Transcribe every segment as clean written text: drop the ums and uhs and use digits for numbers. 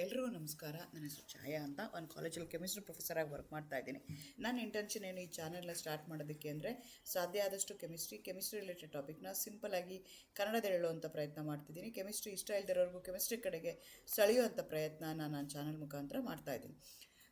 ಎಲ್ರಿಗೂ ನಮಸ್ಕಾರ. ನನ್ನ ಹೆಸರು ಛಾಯಾ ಅಂತ. ಒಂದು ಕಾಲೇಜಲ್ಲಿ ಕೆಮಿಸ್ಟ್ರಿ ಪ್ರೊಫೆಸರಾಗಿ ವರ್ಕ್ ಮಾಡ್ತಾ ಇದ್ದೀನಿ. ನನ್ನ ಇಂಟೆನ್ಷನ್ ಏನು ಈ ಚಾನೆಲ್ನ ಸ್ಟಾರ್ಟ್ ಮಾಡೋದಕ್ಕೆ ಅಂದರೆ ಸಾಧ್ಯ ಆದಷ್ಟು ಕೆಮಿಸ್ಟ್ರಿ ರಿಲೇಟೆಡ್ ಟಾಪಿಕ್ನ ಸಿಂಪಲಾಗಿ ಕನ್ನಡದಲ್ಲಿ ಹೇಳುವಂಥ ಪ್ರಯತ್ನ ಮಾಡ್ತಿದ್ದೀನಿ. ಕೆಮಿಸ್ಟ್ರಿ ಇಷ್ಟ ಇಲ್ದಿರೋರ್ಗೂ ಕೆಮಿಸ್ಟ್ರಿ ಕಡೆಗೆ ಸೆಳೆಯುವಂಥ ಪ್ರಯತ್ನ ನಾನು ಚಾನಲ್ ಮುಖಾಂತರ ಮಾಡ್ತಾಯಿದ್ದೀನಿ.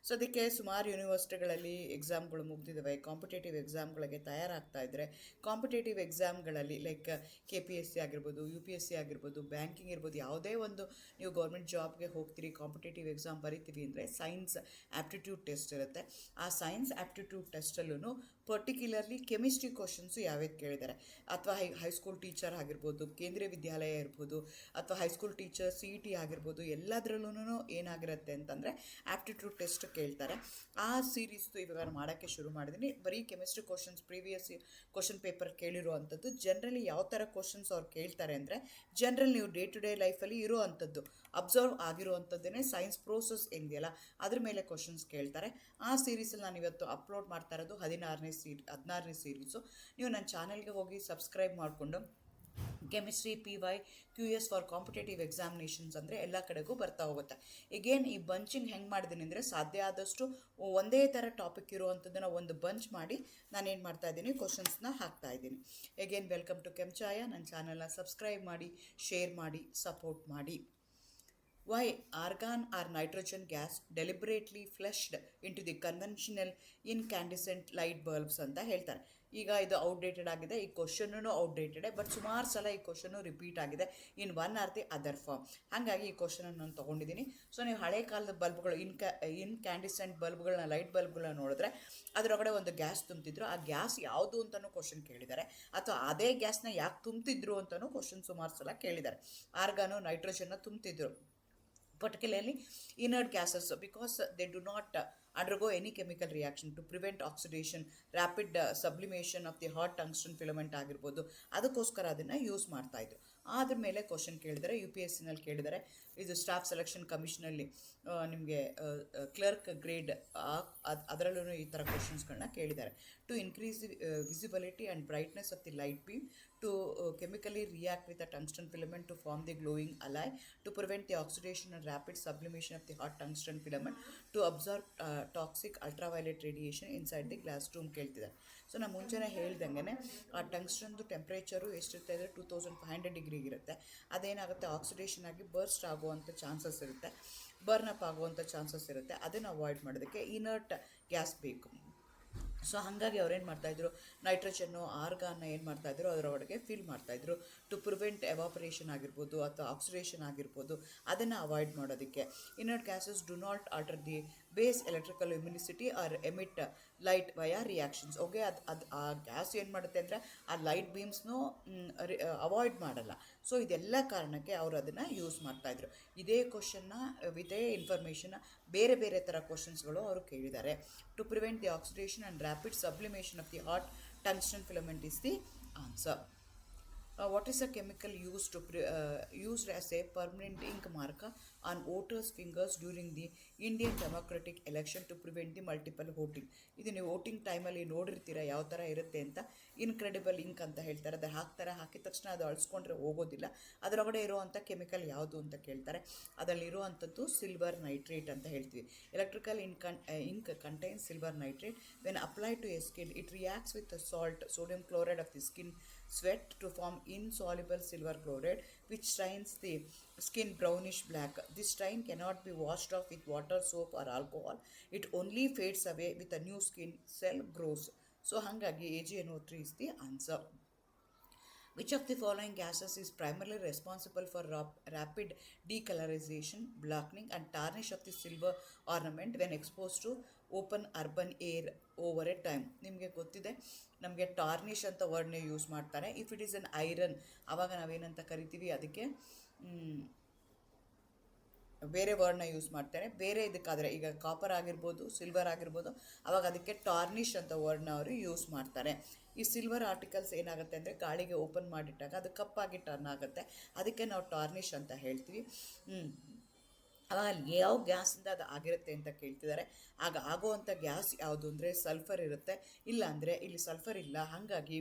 ಸೊ ಅದಕ್ಕೆ ಸುಮಾರು ಯೂನಿವರ್ಸಿಟಿಗಳಲ್ಲಿ ಎಕ್ಸಾಮ್ಗಳು ಮುಗಿದಿದ್ದಾವೆ. ಕಾಂಪಿಟೇಟಿವ್ ಎಕ್ಸಾಮ್ಗಳಿಗೆ ತಯಾರಾಗ್ತಾ ಇದ್ದರೆ ಕಾಂಪಿಟೇಟಿವ್ ಎಕ್ಸಾಮ್ಗಳಲ್ಲಿ ಲೈಕ್ KPSC ಆಗಿರ್ಬೋದು, UPSC ಆಗಿರ್ಬೋದು, ಬ್ಯಾಂಕಿಂಗ್ ಇರ್ಬೋದು, ಯಾವುದೇ ಒಂದು ನೀವು ಗೌರ್ಮೆಂಟ್ ಜಾಬ್ಗೆ ಹೋಗ್ತೀರಿ, ಕಾಂಪಿಟೇಟಿವ್ ಎಕ್ಸಾಮ್ ಬರೀತೀವಿ ಅಂದರೆ ಸೈನ್ಸ್ ಆ್ಯಪ್ಟಿಟ್ಯೂಡ್ ಟೆಸ್ಟ್ ಇರುತ್ತೆ. ಆ ಸೈನ್ಸ್ ಆ್ಯಪ್ಟಿಟ್ಯೂಡ್ ಟೆಸ್ಟಲ್ಲೂ ಪರ್ಟಿಕ್ಯುಲರ್ಲಿ ಕೆಮಿಸ್ಟ್ರಿ ಕ್ವಶನ್ಸು ಯಾವ್ಯಾವ್ದು ಕೇಳಿದ್ದಾರೆ, ಅಥವಾ ಹೈಸ್ಕೂಲ್ ಟೀಚರ್ ಆಗಿರ್ಬೋದು, ಕೇಂದ್ರೀಯ ವಿದ್ಯಾಲಯ ಇರ್ಬೋದು, ಅಥವಾ ಹೈಸ್ಕೂಲ್ ಟೀಚರ್ CET ಆಗಿರ್ಬೋದು, ಎಲ್ಲದರಲ್ಲೂ ಏನಾಗಿರುತ್ತೆ ಅಂತಂದರೆ ಆ್ಯಪ್ಟಿಟ್ಯೂಡ್ ಟೆಸ್ಟ್ ಕೇಳ್ತಾರೆ. ಆ ಸೀರೀಸ್ದು ಇವಾಗ ಮಾಡೋಕ್ಕೆ ಶುರು ಮಾಡಿದ್ದೀನಿ. ಬರೀ chemistry questions previous question paper ಕೇಳಿರೋ ಅಂಥದ್ದು. ಜನರಲಿ ಯಾವ ಥರ ಕ್ವಶನ್ಸ್ ಅವ್ರು ಕೇಳ್ತಾರೆ ಅಂದರೆ ಜನರಲ್ ನೀವು ಡೇ ಟು ಡೇ ಲೈಫಲ್ಲಿ ಇರೋ ಅಂಥದ್ದು ಅಬ್ಸರ್ವ್ ಆಗಿರೋ ಅಂಥದ್ದೇ ಸೈನ್ಸ್ ಪ್ರೋಸೆಸ್ ಏನಿದೆಯಲ್ಲ ಅದ್ರ ಮೇಲೆ ಕ್ವಶನ್ಸ್ ಕೇಳ್ತಾರೆ. ಆ ಸೀರೀಸಲ್ಲಿ ನಾನು ಇವತ್ತು ಅಪ್ಲೋಡ್ ಮಾಡ್ತಾ ಇರೋದು 16ನೇ ಸೀರೀಸು. ನೀವು ನನ್ನ ಚಾನಲ್ಗೆ ಹೋಗಿ ಸಬ್ಸ್ಕ್ರೈಬ್ ಮಾಡಿಕೊಂಡು chemistry PY QS for competitive examinations ಅಂದರೆ ಎಲ್ಲ ಕಡೆಗೂ ಬರ್ತಾ ಹೋಗುತ್ತೆ. ಈಗೇನು ಈ ಬಂಚಿಂಗ್ ಹೆಂಗೆ ಮಾಡಿದ್ದೀನಿ ಅಂದರೆ ಸಾಧ್ಯ ಆದಷ್ಟು ಒಂದೇ ಥರ ಟಾಪಿಕ್ ಇರುವಂಥದ್ದನ್ನು ಒಂದು ಬಂಚ್ ಮಾಡಿ ನಾನೇನು ಮಾಡ್ತಾಯಿದ್ದೀನಿ, ಕ್ವಶನ್ಸ್ನ ಹಾಕ್ತಾಯಿದ್ದೀನಿ. ಈಗೇನು ವೆಲ್ಕಮ್ ಟು ಕೆಂಚಾಯ. ನನ್ನ ಚಾನಲ್ನ ಸಬ್ಸ್ಕ್ರೈಬ್ ಮಾಡಿ, ಶೇರ್ ಮಾಡಿ, ಸಪೋರ್ಟ್ ಮಾಡಿ. Why argon or nitrogen gas deliberately flushed into the conventional incandescent light bulbs ಅಂತ ಹೇಳ್ತಾರೆ. ಈಗ ಇದು ಔಟ್ಡೇಟೆಡ್ ಆಗಿದೆ, ಈ ಕ್ವಶನ್ನೂ ಔಟ್ಡೇಟೆಡೆ, ಬಟ್ ಸುಮಾರು ಸಲ ಈ ಕ್ವಶನ್ನು ರಿಪೀಟ್ ಆಗಿದೆ in one or the other form. ಹಾಗಾಗಿ ಈ ಕ್ವಶನನ್ನು ನಾನು ತೊಗೊಂಡಿದ್ದೀನಿ. ಸೊ ನೀವು ಹಳೆ ಕಾಲದ ಬಲ್ಬ್ಗಳು ಇನ್ಕ್ಯಾಂಡಿಸೆಂಟ್ ಬಲ್ಬ್ಗಳನ್ನ, ಲೈಟ್ ಬಲ್ಬ್ಗಳನ್ನ ನೋಡಿದ್ರೆ ಅದರೊಳಗಡೆ ಒಂದು ಗ್ಯಾಸ್ ತುಂಬ್ತಿದ್ರು. ಆ ಗ್ಯಾಸ್ ಯಾವುದು ಅಂತಲೂ ಕ್ವಶನ್ ಕೇಳಿದ್ದಾರೆ, ಅಥವಾ ಅದೇ ಗ್ಯಾಸ್ನ ಯಾಕೆ ತುಂಬ್ತಿದ್ರು ಅಂತಲೂ ಕ್ವಶನ್ ಸುಮಾರು ಸಲ ಕೇಳಿದ್ದಾರೆ. ಆರ್ಗಾನು ನೈಟ್ರೋಜನ್ನ ತುಂಬ್ತಿದ್ರು, particularly inert gases, because they do not undergo any chemical reaction to prevent oxidation, rapid sublimation of the hot tungsten filament ಆಗಿರ್ಬೋದು, ಅದಕ್ಕೋಸ್ಕರ ಅದನ್ನು ಯೂಸ್ ಮಾಡ್ತಾಯಿದ್ರು. ಅದ್ರ ಮೇಲೆ ಕ್ವಶನ್ ಕೇಳಿದರೆ UPSCನಲ್ಲಿ ಕೇಳಿದ್ದಾರೆ. ಇದು ಸ್ಟಾಫ್ ಸೆಲೆಕ್ಷನ್ ಕಮಿಷನಲ್ಲಿ ನಿಮಗೆ ಕ್ಲರ್ಕ್ ಗ್ರೇಡ್ ಅದರಲ್ಲೂ ಈ ಥರ ಕ್ವಶನ್ಸ್ಗಳನ್ನ ಕೇಳಿದ್ದಾರೆ. To increase the visibility and brightness of the light beam, to chemically react with a tungsten filament to form the glowing alloy, to prevent the oxidation and rapid sublimation of the hot tungsten filament, to absorb toxic ultraviolet radiation inside the glass room ಕೇಳ್ತಿದ್ದಾರೆ. So ನಾನು ಮುಂಚೆನೇ ಹೇಳ್ದಂಗೆ ಆ ಟಂಗ್ಸ್ಟನ್ದು temperature ಎಷ್ಟಿರುತ್ತೆ ಅಂದರೆ 2500 ಡಿಗ್ರಿಗೆ ಇರುತ್ತೆ. ಅದೇನಾಗುತ್ತೆ, ಆಕ್ಸಿಡೇಷನ್ ಆಗಿ ಬರ್ಸ್ಟ್ ಆಗುವಂಥ ಚಾನ್ಸಸ್ ಇರುತ್ತೆ, ಬರ್ನಪ್ ಆಗುವಂಥ ಚಾನ್ಸಸ್ ಇರುತ್ತೆ. ಅದನ್ನು ಅವಾಯ್ಡ್ ಮಾಡೋದಕ್ಕೆ ಇನರ್ಟ್ ಗ್ಯಾಸ್ ಬೇಕು. ಸೊ ಹಾಗಾಗಿ ಅವ್ರೇನು ಮಾಡ್ತಾಯಿದ್ರು, ನೈಟ್ರೋಜನ್ನು ಆರ್ಗಾನ್ನ ಏನು ಮಾಡ್ತಾಯಿದ್ರು ಅದರೊಳಗೆ ಫಿಲ್ ಮಾಡ್ತಾಯಿದ್ರು ಟು ಪ್ರಿವೆಂಟ್ ಎವಾಪರೇಷನ್ ಆಗಿರ್ಬೋದು, ಅಥವಾ ಆಕ್ಸಿಡೇಷನ್ ಆಗಿರ್ಬೋದು, ಅದನ್ನು ಅವಾಯ್ಡ್ ಮಾಡೋದಕ್ಕೆ. Inert gases do not alter the base electrical luminosity or emit light via reactions. Okay, ಆ ಗ್ಯಾಸ್ ಏನು ಮಾಡುತ್ತೆ ಅಂದರೆ ಆ ಲೈಟ್ ಬೀಮ್ಸ್ನೂ ಅವಾಯ್ಡ್ ಮಾಡಲ್ಲ. ಸೊ ಇದೆಲ್ಲ ಕಾರಣಕ್ಕೆ ಅವರು ಅದನ್ನು ಯೂಸ್ ಮಾಡ್ತಾಯಿದ್ರು. ಇದೇ ಕ್ವಶನ್ನ ಇದೇ ಇನ್ಫಾರ್ಮೇಷನ್ನ ಬೇರೆ ಬೇರೆ ಥರ ಕ್ವಶನ್ಸ್ಗಳು ಅವರು ಕೇಳಿದ್ದಾರೆ. To prevent the oxidation and rapid sublimation of the hot tungsten filament is the answer. What is a chemical used as a permanent ink marker on voters' fingers during the Indian democratic election to prevent the multiple voting? ಇದು ನೀವು voting ಟೈಮಲ್ಲಿ ನೋಡಿರ್ತೀರ ಯಾವ ಥರ ಇರುತ್ತೆ ಅಂತ. Incredible ink ಅಂತ ಹೇಳ್ತಾರೆ. ಅದು ಹಾಕ್ತಾರೆ, ಹಾಕಿದ ತಕ್ಷಣ ಅದು ಅಳಿಸ್ಕೊಂಡ್ರೆ ಹೋಗೋದಿಲ್ಲ. ಅದರೊಳಗಡೆ ಇರುವಂಥ ಕೆಮಿಕಲ್ ಯಾವುದು ಅಂತ ಕೇಳ್ತಾರೆ. ಅದರಲ್ಲಿರುವಂಥದ್ದು ಸಿಲ್ವರ್ ನೈಟ್ರೇಟ್ ಅಂತ ಹೇಳ್ತೀವಿ. Electrical ink contains silver nitrate. When applied to a skin it reacts with salt, sodium chloride of the skin sweat to form insoluble silver chloride, which stains the skin brownish black. This stain cannot be washed off with water, soap or alcohol. It only fades away with a new skin cell grows. So hangagi AgNO3 is the answer. Which of the following gases is primarily responsible for rapid decolorization, blackening and tarnish of the silver ornament when exposed to open urban air over a time? ನಿಮಗೆ ಗೊತ್ತಿದೆ, ನಮಗೆ ಟಾರ್ನಿಷ್ ಅಂತ ವರ್ಡ್ನೇ use ಮಾಡ್ತಾರೆ. If it is an iron, ಆವಾಗ ನಾವೇನಂತ ಕರಿತೀವಿ, ಅದಕ್ಕೆ ಬೇರೆ ವರ್ಡ್ನ ಯೂಸ್ ಮಾಡ್ತಾರೆ. ಬೇರೆ ಇದಕ್ಕಾದರೆ ಈಗ ಕಾಪರ್ ಆಗಿರ್ಬೋದು, ಸಿಲ್ವರ್ ಆಗಿರ್ಬೋದು, ಆವಾಗ ಅದಕ್ಕೆ ಟಾರ್ನಿಷ್ ಅಂತ ವರ್ಡ್ನ ಅವರು ಯೂಸ್ ಮಾಡ್ತಾರೆ. ಈ ಸಿಲ್ವರ್ ಆರ್ಟಿಕಲ್ಸ್ ಏನಾಗುತ್ತೆ ಅಂದರೆ ಗಾಳಿಗೆ ಓಪನ್ ಮಾಡಿಟ್ಟಾಗ ಅದು ಕಪ್ಪಾಗಿ ಟರ್ನ್ ಆಗುತ್ತೆ, ಅದಕ್ಕೆ ನಾವು ಟಾರ್ನಿಷ್ ಅಂತ ಹೇಳ್ತೀವಿ. ಆವಾಗ ಯಾವ ಗ್ಯಾಸಿಂದ ಅದು ಆಗಿರುತ್ತೆ ಅಂತ ಕೇಳ್ತಿದ್ದಾರೆ. ಆಗ ಆಗುವಂಥ ಗ್ಯಾಸ್ ಯಾವುದು ಅಂದರೆ ಸಲ್ಫರ್ ಇರುತ್ತೆ. ಇಲ್ಲ ಅಂದರೆ ಇಲ್ಲಿ ಸಲ್ಫರ್ ಇಲ್ಲ, ಹಾಗಾಗಿ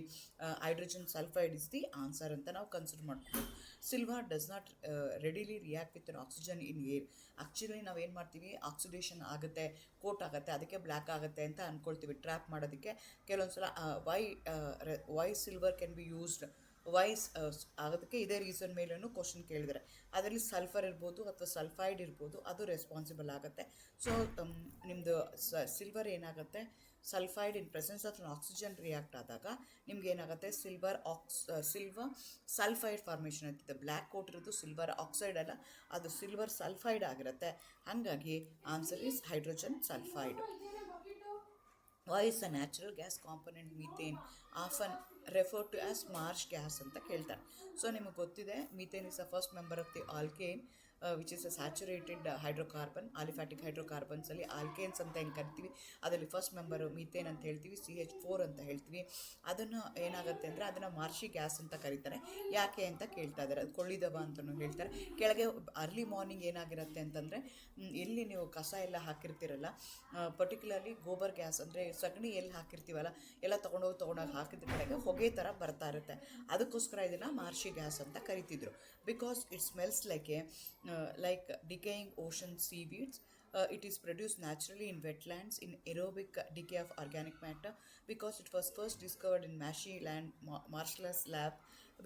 hydrogen sulphide is the answer ಅಂತ ನಾವು ಕನ್ಸಿಡರ್ ಮಾಡ್ತೀವಿ. Silver does not readily react with oxygen in air. Actually ನಾವೇನು ಮಾಡ್ತೀವಿ, ಆಕ್ಸಿಡೇಷನ್ ಆಗುತ್ತೆ, ಕೋಟ್ ಆಗುತ್ತೆ, ಅದಕ್ಕೆ ಬ್ಲ್ಯಾಕ್ ಆಗುತ್ತೆ ಅಂತ ಅಂದ್ಕೊಳ್ತೀವಿ ಟ್ರ್ಯಾಪ್ ಮಾಡೋದಕ್ಕೆ. ಕೆಲವೊಂದು ಸಲ why silver can be used, ವೈಸ್ ಆಗೋದಕ್ಕೆ ಇದೇ ರೀಸನ್ ಮೇಲೂ ಕ್ವಶನ್ ಕೇಳಿದರೆ ಅದರಲ್ಲಿ ಸಲ್ಫರ್ ಇರ್ಬೋದು ಅಥವಾ ಸಲ್ಫೈಡ್ ಇರ್ಬೋದು, ಅದು ರೆಸ್ಪಾನ್ಸಿಬಲ್ ಆಗುತ್ತೆ. ಸೊ ನಿಮ್ಮದು ಸಿಲ್ವರ್ ಏನಾಗುತ್ತೆ, sulphide in presence of oxygen react ಆದಾಗ ನಿಮ್ಗೆ ಏನಾಗುತ್ತೆ, ಸಿಲ್ವರ್ ಸಲ್ಫೈಡ್ ಫಾರ್ಮೇಷನ್ ಆಗ್ತಿದೆ. ಬ್ಲ್ಯಾಕ್ ಕೋಟ್ ಇರೋದು ಸಿಲ್ವರ್ ಆಕ್ಸೈಡ್ ಅಲ್ಲ, ಅದು ಸಿಲ್ವರ್ ಸಲ್ಫೈಡ್ ಆಗಿರುತ್ತೆ. ಹಾಗಾಗಿ answer is hydrogen sulphide. Why is the natural gas component methane often referred to as marsh gas ಅಂತ ಕೇಳ್ತಾರೆ. ಸೊ ನಿಮಗೆ ಗೊತ್ತಿದೆ, methane is the first member of the alkane which is a saturated hydrocarbon. Aliphatic ಹೈಡ್ರೋಕಾರ್ಬನ್ಸಲ್ಲಿ alkanes ಅಂತ ಏನು ಕರಿತೀವಿ, ಅದರಲ್ಲಿ first member methane ಅಂತ ಹೇಳ್ತೀವಿ, CH4 ಅಂತ ಹೇಳ್ತೀವಿ. ಅದನ್ನು ಏನಾಗುತ್ತೆ ಅಂದರೆ ಅದನ್ನು ಮಾರ್ಷಿ ಗ್ಯಾಸ್ ಅಂತ ಕರೀತಾರೆ. ಯಾಕೆ ಅಂತ ಕೇಳ್ತಾ ಇದ್ದಾರೆ. ಅದು ಕೊಳ್ಳಿದವ ಅಂತಲೂ ಹೇಳ್ತಾರೆ. ಕೆಳಗೆ ಅರ್ಲಿ ಮಾರ್ನಿಂಗ್ ಏನಾಗಿರುತ್ತೆ ಅಂತಂದರೆ, ಎಲ್ಲಿ ನೀವು ಕಸ ಎಲ್ಲ ಹಾಕಿರ್ತೀರಲ್ಲ, ಪರ್ಟಿಕ್ಯುಲರ್ಲಿ ಗೋಬರ್ ಗ್ಯಾಸ್ ಅಂದರೆ ಸಗಣಿ ಎಲ್ಲಿ ಹಾಕಿರ್ತೀವಲ್ಲ, ಎಲ್ಲ ತೊಗೊಂಡೋಗಿ ಹಾಕಿದ ಕಡೆಗೆ ಹೊಗೆ ಥರ ಬರ್ತಾ ಇರುತ್ತೆ. ಅದಕ್ಕೋಸ್ಕರ ಇದನ್ನು ಮಾರ್ಷಿ ಗ್ಯಾಸ್ ಅಂತ ಕರಿತಿದ್ರು. Because it smells like decaying ocean seaweeds. It is produced naturally in wetlands in aerobic decay of organic matter, because it was first discovered in marshy land, marshless lab,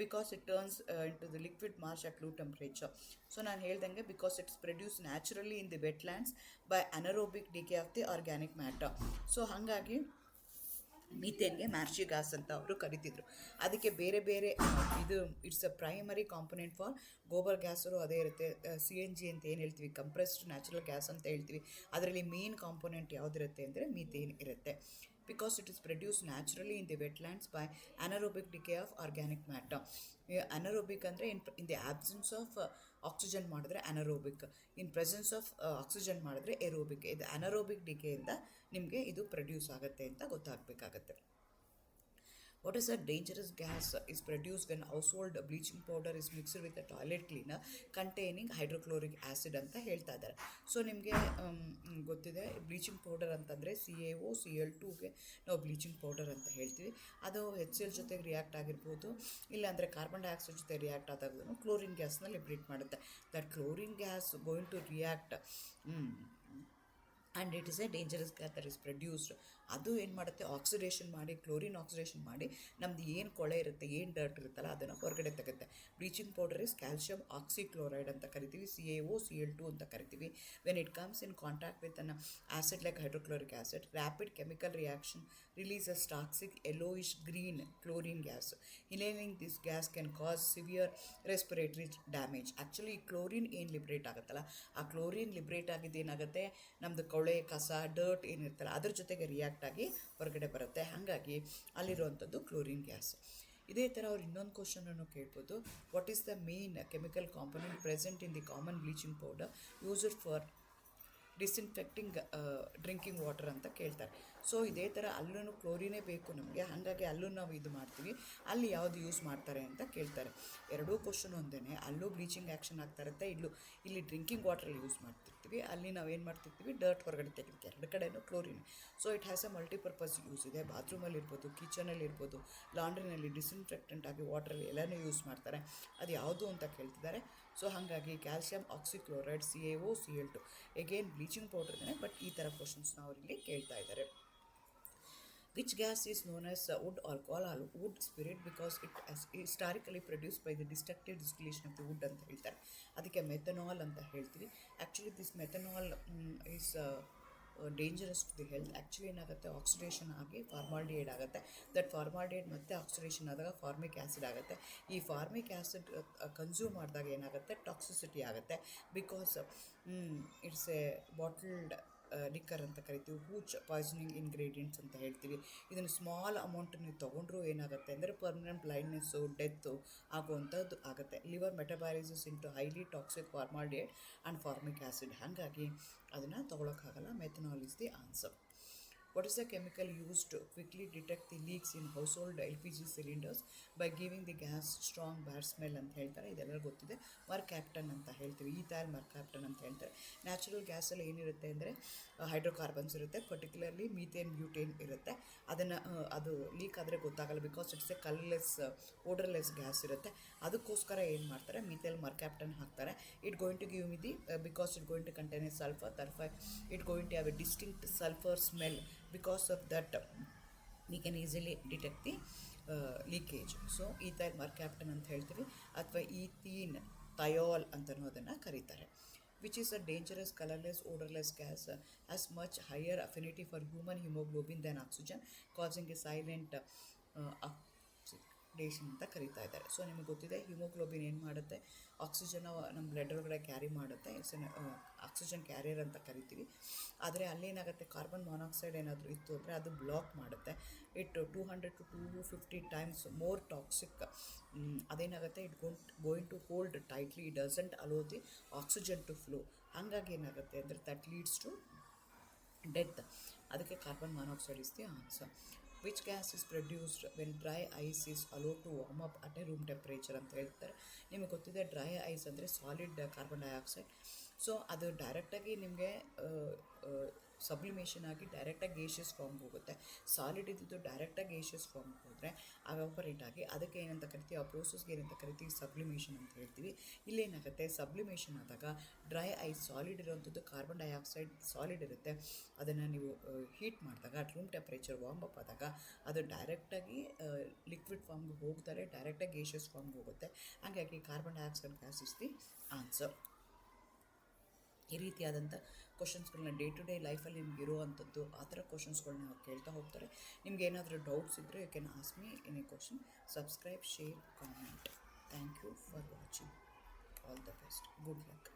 because it turns into the liquid marsh at low temperature. So ನಾನು ಹೇಳ್ದಂಗೆ, because it's produced naturally in the wetlands by anaerobic decay of the organic matter. So ಹಾಗಾಗಿ ಮೀಥೇನ್ಗೆ ಮಾರ್ಷಿ gas ಅಂತ ಅವರು ಕರಿತಿದ್ರು. ಅದಕ್ಕೆ ಬೇರೆ ಬೇರೆ ಇದು it's a primary component for gobar ಗ್ಯಾಸರು ಅದೇ ಇರುತ್ತೆ. CNG ಅಂತ ಏನು ಹೇಳ್ತೀವಿ, ಕಂಪ್ರೆಸ್ಡ್ ನ್ಯಾಚುರಲ್ ಗ್ಯಾಸ್ ಅಂತ ಹೇಳ್ತೀವಿ. ಅದರಲ್ಲಿ ಮೇನ್ ಕಾಂಪೊನೆಂಟ್ ಯಾವುದಿರುತ್ತೆ ಅಂದರೆ ಮೀಥೇನ್ ಇರುತ್ತೆ. Because it is produce naturally in the wetlands by anaerobic decay of organic matter. Anaerobic ಅಂದರೆ in the absence of oxygen ಮಾಡಿದ್ರೆ anaerobic, in presence of oxygen ಮಾಡಿದ್ರೆ aerobic. ಇದು anaerobic ಡಿಕೆಯಿಂದ ನಿಮಗೆ ಇದು ಪ್ರೊಡ್ಯೂಸ್ ಆಗುತ್ತೆ ಅಂತ ಗೊತ್ತಾಗಬೇಕಾಗತ್ತೆ. What is a dangerous gas is produced when household bleaching powder is mixed with a toilet cleaner containing hydrochloric acid ಅಂತ ಹೇಳ್ತಾ ಇದ್ದಾರೆ. ಸೊ ನಿಮಗೆ ಗೊತ್ತಿದೆ, ಬ್ಲೀಚಿಂಗ್ ಪೌಡರ್ ಅಂತಂದರೆ CaOCl2ಗೆ ನಾವು ಬ್ಲೀಚಿಂಗ್ ಪೌಡರ್ ಅಂತ ಹೇಳ್ತೀವಿ. ಅದು HCl ಜೊತೆಗೆ ರಿಯಾಕ್ಟ್ ಆಗಿರ್ಬೋದು, ಇಲ್ಲಾಂದರೆ ಕಾರ್ಬನ್ ಡೈಆಕ್ಸೈಡ್ ಜೊತೆ ರಿಯಾಕ್ಟ್ ಆದಾಗೂ ಕ್ಲೋರಿನ್ ಗ್ಯಾಸ್ನ ಲಿಬ್ರೇಟ್ ಮಾಡುತ್ತೆ. That chlorine gas going to react and it is a dangerous gas that is produced. ಅದು ಏನು ಮಾಡುತ್ತೆ, ಆಕ್ಸಿಡೇಷನ್ ಮಾಡಿ, ಕ್ಲೋರಿನ್ ಆಕ್ಸಿಡೇಷನ್ ಮಾಡಿ ನಮ್ಮದು ಏನು ಕೊಳೆ ಇರುತ್ತೆ, ಏನು ಡರ್ಟ್ ಇರುತ್ತಲ್ಲ ಅದನ್ನು ಹೊರಗಡೆ ತೆಗುತ್ತೆ. Bleaching powder is calcium oxychloride ಅಂತ ಕರಿತೀವಿ, CaOCl2 ಅಂತ ಕರಿತೀವಿ. When it comes in contact with an acid like hydrochloric acid, rapid chemical reaction releases toxic yellowish green chlorine gas. Inhaling this gas can cause severe respiratory damage. Actually chlorine ಏನು liberate ಆಗುತ್ತಲ್ಲ, ಆ chlorine liberate ಆಗಿದ್ದು ಏನಾಗುತ್ತೆ, ನಮ್ಮದು ಕೊಳೆ ಕಸ dirt ಏನಿರ್ತಲ್ಲ ಅದ್ರ ಜೊತೆಗೆ ರಿಯಾಕ್ಟ್ ಆಗಿ ಹೊರಗಡೆ ಬರುತ್ತೆ. ಹಾಗಾಗಿ ಅಲ್ಲಿರುವಂಥದ್ದು ಕ್ಲೋರಿನ್ ಗ್ಯಾಸ್. ಇದೇ ಥರ ಅವ್ರು ಇನ್ನೊಂದು ಕ್ವಶನನ್ನು ಕೇಳ್ಬೋದು, what is the main chemical component present in the common bleaching powder used for disinfecting drinking water ಅಂತ ಕೇಳ್ತಾರೆ. ಸೊ ಇದೇ ಥರ ಅಲ್ಲೂ ಕ್ಲೋರಿನೇ ಬೇಕು ನಮಗೆ, ಹಾಗಾಗಿ ಅಲ್ಲೂ ನಾವು ಇದು ಮಾಡ್ತೀವಿ. ಅಲ್ಲಿ ಯಾವುದು ಯೂಸ್ ಮಾಡ್ತಾರೆ ಅಂತ ಕೇಳ್ತಾರೆ. ಎರಡೂ ಕ್ವಶನ್ ಒಂದೇ, ಅಲ್ಲೂ ಬ್ಲೀಚಿಂಗ್ ಆ್ಯಕ್ಷನ್ ಆಗ್ತಾ ಇರುತ್ತೆ, ಇಲ್ಲಿ ಡ್ರಿಂಕಿಂಗ್ ವಾಟ್ರಲ್ಲಿ ಯೂಸ್ ಮಾಡ್ತಿರ್ತೀವಿ, ಅಲ್ಲಿ ನಾವೇನು ಮಾಡ್ತಿರ್ತೀವಿ, ಡರ್ಟ್ ಹೊರಗಡೆ ತೆಗಿತೀವಿ. ಎರಡು ಕಡೆಯೂ chlorine. So it has A multipurpose use ಇದೆ. ಬಾತ್ರೂಮಲ್ಲಿ ಇರ್ಬೋದು, ಕಿಚನಲ್ಲಿ ಇರ್ಬೋದು, ಲಾಂಡ್ರಿನಲ್ಲಿ ಡಿಸ್ಇನ್ಫೆಕ್ಟೆಂಟ್ ಆಗಿ ವಾಟ್ರಲ್ಲಿ ಎಲ್ಲನೂ ಯೂಸ್ ಮಾಡ್ತಾರೆ. ಅದು ಯಾವುದು ಅಂತ ಕೇಳ್ತಿದ್ದಾರೆ. ಸೊ ಹಾಗಾಗಿ calcium oxychloride CaOCl2 again bleaching powder ಇದೆ, ಬಟ್ ಈ ಥರ ಕ್ವಶನ್ಸ್ನ ಅವರಲ್ಲಿ ಕೇಳ್ತಾ ಇದ್ದಾರೆ. Which gas is known as wood alcohol or wood spirit because it is historically produced by the destructive distillation of the wood ಅಂತ ಹೇಳ್ತಾರೆ. ಅದಕ್ಕೆ ಮೆಥನಾಲ್ ಅಂತ ಹೇಳ್ತೀವಿ. Actually this methanol is dangerous to the health. Actually ಏನಾಗುತ್ತೆ, oxidation ಆಗಿ formaldehyde ಆಗುತ್ತೆ. That formaldehyde ಮತ್ತೆ oxidation ಆದಾಗ ಫಾರ್ಮಿಕ್ ಆ್ಯಸಿಡ್ ಆಗುತ್ತೆ. ಈ ಫಾರ್ಮಿಕ್ ಆ್ಯಸಿಡ್ ಕನ್ಸ್ಯೂಮ್ ಮಾಡಿದಾಗ ಏನಾಗುತ್ತೆ, ಟಾಕ್ಸಿಸಿಟಿ ಆಗುತ್ತೆ. Because it's a bottled liquor ಅಂತ ಕರಿತೀವಿ, ಹೂಚ್ ಪಾಯ್ಸನಿಂಗ್ ಇಂಗ್ರೀಡಿಯೆಂಟ್ಸ್ ಅಂತ ಹೇಳ್ತೀವಿ. ಇದನ್ನು ಸ್ಮಾಲ್ ಅಮೌಂಟ್ ನೀವು ತೊಗೊಂಡ್ರೂ ಏನಾಗುತ್ತೆ ಅಂದರೆ ಪರ್ಮನೆಂಟ್ ಬ್ಲೈಂಡ್ನೆಸ್ಸು, ಡೆತ್ತು ಆಗುವಂಥದ್ದು ಆಗುತ್ತೆ. Liver metabolises into highly toxic formaldehyde and formic acid. ಹಾಗಾಗಿ ಅದನ್ನು ತೊಗೊಳಕ್ಕಾಗಲ್ಲ. Methanol is the answer. What is the chemical used to quickly detect the leaks in household LPG cylinders by giving the gas strong bad smell ಅಂತ ಹೇಳ್ತಾರೆ. ಇದೆಲ್ಲ ಗೊತ್ತಿದೆ. Mercaptan ಅಂತ ಹೇಳ್ತೀವಿ, ethyl mercaptan ಅಂತ ಹೇಳ್ತಾರೆ. ನ್ಯಾಚುರಲ್ ಗ್ಯಾಸಲ್ಲಿ ಏನಿರುತ್ತೆ ಅಂದರೆ ಹೈಡ್ರೋಕಾರ್ಬನ್ಸ್ ಇರುತ್ತೆ, ಪರ್ಟಿಕ್ಯುಲರ್ಲಿ ಮೀಥೇನ್ ಬ್ಯೂಟೇನ್ ಇರುತ್ತೆ. ಅದನ್ನು ಅದು ಲೀಕ್ ಆದರೆ ಗೊತ್ತಾಗಲ್ಲ, because it's a colourless odourless gas ಇರುತ್ತೆ. ಅದಕ್ಕೋಸ್ಕರ ಏನು ಮಾಡ್ತಾರೆ, ಮೀಥೈಲ್ ಮರ್ಕ್ಯಾಪ್ಟನ್ ಹಾಕ್ತಾರೆ. It going to give me the because it going to contain a sulphur, ತರ್ಫೈ it going to have a distinct sulfur smell. Because of that we can easily detect the leakage. So ethyl mercaptan ಅಂತ ಹೇಳ್ತೀವಿ, ಅಥವಾ ethene thiol ಅಂತಲೂ ಅದನ್ನು ಕರೀತಾರೆ. Which is a dangerous colorless odorless gas, has much higher affinity for human hemoglobin than oxygen, causing a silent oxidation ಅಂತ ಕರೀತಾ ಇದ್ದಾರೆ. So ನಿಮಗೆ ಗೊತ್ತಿದೆ ಹಿಮೋಗ್ಲೋಬಿನ್ ಏನು ಮಾಡುತ್ತೆ, ಆಕ್ಸಿಜನ್ ನಮ್ಮ ಬ್ಲಡ್ ಒಳಗಡೆ ಕ್ಯಾರಿ ಮಾಡುತ್ತೆ. ಇಟ್ಸ್ ಆಕ್ಸಿಜನ್ ಕ್ಯಾರಿಯರ್ ಅಂತ ಕರಿತೀವಿ. ಆದರೆ ಅಲ್ಲೇನಾಗುತ್ತೆ, ಕಾರ್ಬನ್ ಮಾನಾಕ್ಸೈಡ್ ಏನಾದರೂ ಇತ್ತು ಅಂದರೆ ಅದು ಬ್ಲಾಕ್ ಮಾಡುತ್ತೆ. It 200 to 250 times more toxic. ಅದೇನಾಗುತ್ತೆ, it going to hold tightly, it doesn't allow the oxygen to flow. ಹಾಗಾಗಿ ಏನಾಗುತ್ತೆ ಅಂದರೆ ದಟ್ ಲೀಡ್ಸ್ ಟು ಡೆತ್. ಅದಕ್ಕೆ carbon monoxide is the answer. Which gas is produced when dry ice is allowed to warm up at a room temperature ಅಂತ ಹೇಳ್ತಾರೆ. ನಿಮಗೆ ಗೊತ್ತಿದೆ, dry ice ಅಂದರೆ solid carbon dioxide. So ಅದು ಡೈರೆಕ್ಟಾಗಿ ನಿಮಗೆ sublimation ಆಗಿ ಡೈರೆಕ್ಟಾಗಿ ಗೇಷಿಯಸ್ ಫಾರ್ಮ್ಗೆ ಹೋಗುತ್ತೆ. ಸಾಲಿಡ್ ಇದ್ದಿದ್ದು ಡೈರೆಕ್ಟಾಗಿ ಗೇಷಿಯಸ್ ಫಾರ್ಮ್ಗೆ ಹೋದರೆ ಎವಾಪರೇಟ್ ಆಗಿ ಅದಕ್ಕೆ ಏನಂತ ಕರಿತೀವಿ, ಆ ಪ್ರೋಸೆಸ್ಗೆ ಏನಂತ ಕರಿತೀವಿ, ಸಬ್ಲಿಮೇಷನ್ ಅಂತ ಹೇಳ್ತೀವಿ. ಇಲ್ಲೇನಾಗುತ್ತೆ, ಸಬ್ಲಿಮೇಷನ್ ಆದಾಗ ಡ್ರೈ ಐಸ್ ಸಾಲಿಡ್ ಇರೋವಂಥದ್ದು, ಕಾರ್ಬನ್ ಡೈಆಕ್ಸೈಡ್ ಸಾಲಿಡ್ ಇರುತ್ತೆ, ಅದನ್ನು ನೀವು ಹೀಟ್ ಮಾಡಿದಾಗ ರೂಮ್ ಟೆಂಪ್ರೇಚರ್ ವಾರ್ಮ್ ಅಪ್ ಆದಾಗ ಅದು ಡೈರೆಕ್ಟಾಗಿ ಲಿಕ್ವಿಡ್ ಫಾರ್ಮ್ಗೆ ಹೋಗ್ತಾರೆ, ಡೈರೆಕ್ಟಾಗಿ ಗೇಷಿಯಸ್ ಫಾರ್ಮ್ಗೆ ಹೋಗುತ್ತೆ. ಹಾಗಾಗಿ carbon dioxide gas is the answer. ಈ ರೀತಿಯಾದಂಥ ಕ್ವಶನ್ಸ್ಗಳನ್ನ ಡೇ ಟು ಡೇ ಲೈಫಲ್ಲಿ ನಿಮ್ಗೆ ಇರುವಂಥದ್ದು ಆ ಥರ ಕ್ವಶನ್ಸ್ಗಳನ್ನ ಅವ್ರು ಕೇಳ್ತಾ ಹೋಗ್ತಾರೆ. ನಿಮ್ಗೆ ಏನಾದರೂ ಡೌಟ್ಸ್ ಇದ್ದರೆ you can ask me any question. Subscribe, share, comment. Thank you for watching. All the best. Good luck.